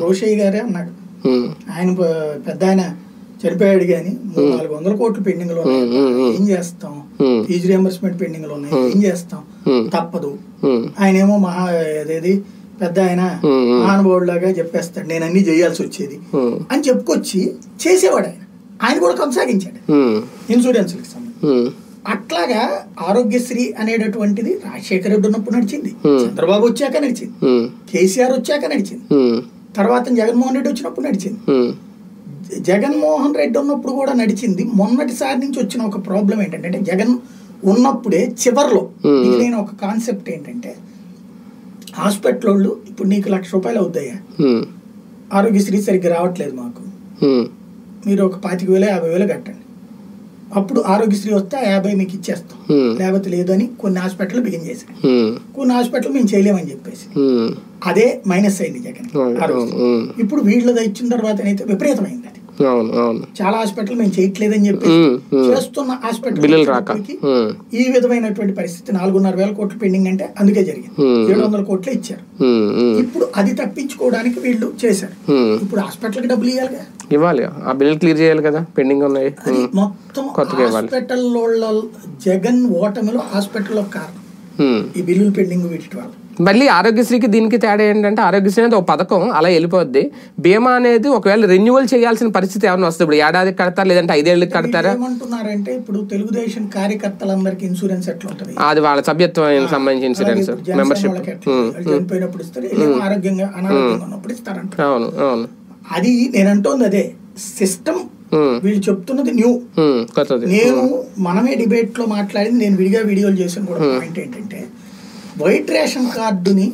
రోషయ్య గారే అన్నాడు. ఆయన పెద్ద ఆయన చనిపోయాడు కానీ 400 కోట్లు పెండింగ్ లో ఏం చేస్తాం, ఫీజు రియంబర్స్మెంట్ పెండింగ్ లో ఉన్నాయి, ఏం చేస్తాం, తప్పదు. ఆయన ఏమో అదేది పెద్ద ఆయన మహానుభావుడిలాగా చెప్పేస్తాడు, నేను అన్ని చేయాల్సి వచ్చేది అని చెప్పుకొచ్చి చేసేవాడు. ఆయన కూడా కొనసాగించాడు ఇన్సూరెన్స్కి సంబంధించి. అట్లాగా ఆరోగ్యశ్రీ అనేటటువంటిది రాజశేఖర రెడ్డి ఉన్నప్పుడు నడిచింది, చంద్రబాబు వచ్చాక నడిచింది, కేసీఆర్ వచ్చాక నడిచింది, తర్వాత జగన్మోహన్ రెడ్డి వచ్చినప్పుడు నడిచింది. జగన్మోహన్ రెడ్డి ఉన్నప్పుడు కూడా నడిచింది. మొన్నటిసారి నుంచి వచ్చిన ఒక ప్రాబ్లం ఏంటంటే జగన్ ఉన్నప్పుడే చివర్లో మిగిలిన ఒక కాన్సెప్ట్ ఏంటంటే హాస్పిటల్ వాళ్ళు ఇప్పుడు నీకు ₹1,00,000 అవుతాయా, ఆరోగ్యశ్రీ సరిగ్గా రావట్లేదు మాకు, మీరు ఒక 25,000 50,000 కట్టండి, అప్పుడు ఆరోగ్యశ్రీ వస్తే 50 మీకు ఇచ్చేస్తాం, లేకపోతే లేదని కొన్ని హాస్పిటల్ బిగిన్ చేశారు. కొన్ని హాస్పిటల్ మేము చేయలేమని చెప్పేసి అదే మైనస్ అయింది జగన్ ఆరోగ్యశ్రీ. ఇప్పుడు వీళ్ళది ఇచ్చిన తర్వాత అయితే విపరీతమైంది. అది చాలా హాస్పిటల్ మేము చేయట్లేదని చెప్పి చేస్తున్న హాస్పిటల్ ఈ విధమైనటువంటి పరిస్థితి. 4,500,000 కోట్లు పెండింగ్ అంటే అందుకే జరిగింది. 700 కోట్లు ఇచ్చారు. ఇప్పుడు అది తప్పించుకోవడానికి వీళ్ళు చేశారు. ఇప్పుడు హాస్పిటల్ కి డబ్బులు ఇవ్వాలి, ఆ బిల్ క్లియర్ చేయాలి కదా, పెండింగ్ ఉన్నాయి. అది మొత్తం హాస్పిటల్ జగన్ ఓటమిలో హాస్పిటల్లో కారణం ఈ బిల్లులు పెండింగ్ వీటి వల్ల. మళ్ళీ ఆరోగ్యశ్రీకి దీనికి తేడా ఏంటంటే ఆరోగ్యశ్రీ అనేది ఒక పథకం అలా వెళ్ళిపోద్ది. బీమా అనేది ఒకవేళ రెన్యువల్ చేయాల్సిన పరిస్థితి ఏమైనా వస్తుంది. ఇప్పుడు ఏడాదికి కడతారా లేదంటే 5 ఏళ్ళకి కడతారా? ఏమంటున్నారంటే ఇప్పుడు తెలుగుదేశం కార్యకర్తలందరికీ ఇన్సూరెన్స్ ఎట్లా ఉంటుంది, అది వాళ్ళ సభ్యత్వం సంబంధించి ఇన్సూరెన్స్ మెంబర్షిప్ చనిపోయినప్పుడు ఇస్తారు, ఆరోగ్యంగా అనారోగ్యంగా ఉన్నప్పుడు ఇస్తారంట. అవును అవును, అది నేను అంటోంది అదే సిస్టమ్. వీళ్ళు చెప్తున్నది న్యూ. నేను మనమే డిబేట్ లో మాట్లాడింది, నేను విడిగా వీడియోలు చేసిన కూడా పాయింట్ ఏంటంటే వైట్ రేషన్ కార్డుని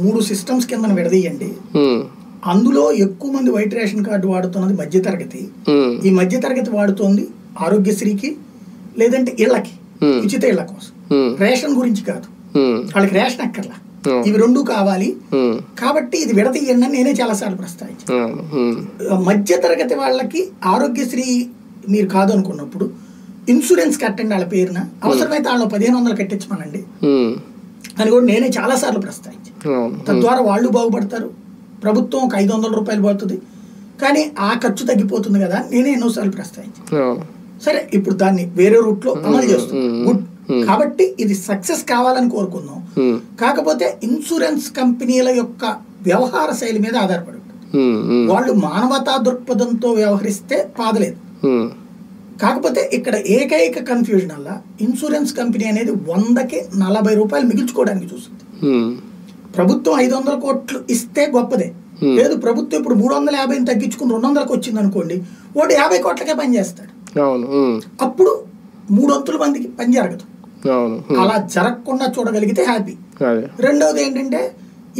3 సిస్టమ్స్ కింద విడదీయండి. అందులో ఎక్కువ మంది వైట్ రేషన్ కార్డు వాడుతున్నది మధ్యతరగతి. ఈ మధ్యతరగతి వాడుతోంది ఆరోగ్యశ్రీకి లేదంటే ఇళ్లకి, ఉచిత ఇళ్ల కోసం, రేషన్ గురించి కాదు. వాళ్ళకి రేషన్ అక్కర్లా, ఇవి 2 కావాలి. కాబట్టి ఇది విడదీయండి అని నేనే చాలా సార్లు ప్రస్తావించాను. మధ్యతరగతి వాళ్ళకి ఆరోగ్యశ్రీ మీరు కాదు అనుకున్నప్పుడు ఇన్సూరెన్స్ కట్టండి వాళ్ళ పేరున, అవసరమైతే వాళ్ళు 1,500 కట్టించమనండి అని కూడా నేనే చాలా సార్లు ప్రస్తావించాను. తద్వారా వాళ్ళు బాగుపడతారు, ప్రభుత్వం ఒక ₹500 పడుతుంది, కానీ ఆ ఖర్చు తగ్గిపోతుంది కదా, నేనే ఎన్నోసార్లు ప్రస్తావించాను. సరే, ఇప్పుడు దాన్ని వేరే రూట్ లో అమలు చేస్తున్నాం, గుడ్. కాబట్టి ఇది సక్సెస్ కావాలని కోరుకుందాం. కాకపోతే ఇన్సూరెన్స్ కంపెనీల యొక్క వ్యవహార శైలి మీద ఆధారపడి ఉంటుంది. వాళ్ళు మానవతా దృక్పథంతో వ్యవహరిస్తే బాధలేదు. కాకపోతే ఇక్కడ ఏకైక కన్ఫ్యూజన్ వల్ల ఇన్సూరెన్స్ కంపెనీ అనేది 100కి ₹40 మిగిల్చుకోవడానికి చూస్తుంది. ప్రభుత్వం 500 కోట్లు ఇస్తే గొప్పదే, లేదు ప్రభుత్వం ఇప్పుడు 350 తగ్గించుకుని 200కి వచ్చింది అనుకోండి, వాడు 50 కోట్లకే పనిచేస్తాడు. అప్పుడు 3 మందికి పని జరగదు. అలా జరగకుండా చూడగలిగితే హ్యాపీ. రెండవది ఏంటంటే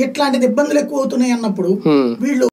ఇట్లాంటిది ఇబ్బందులు ఎక్కువ అవుతున్నాయి అన్నప్పుడు వీళ్ళు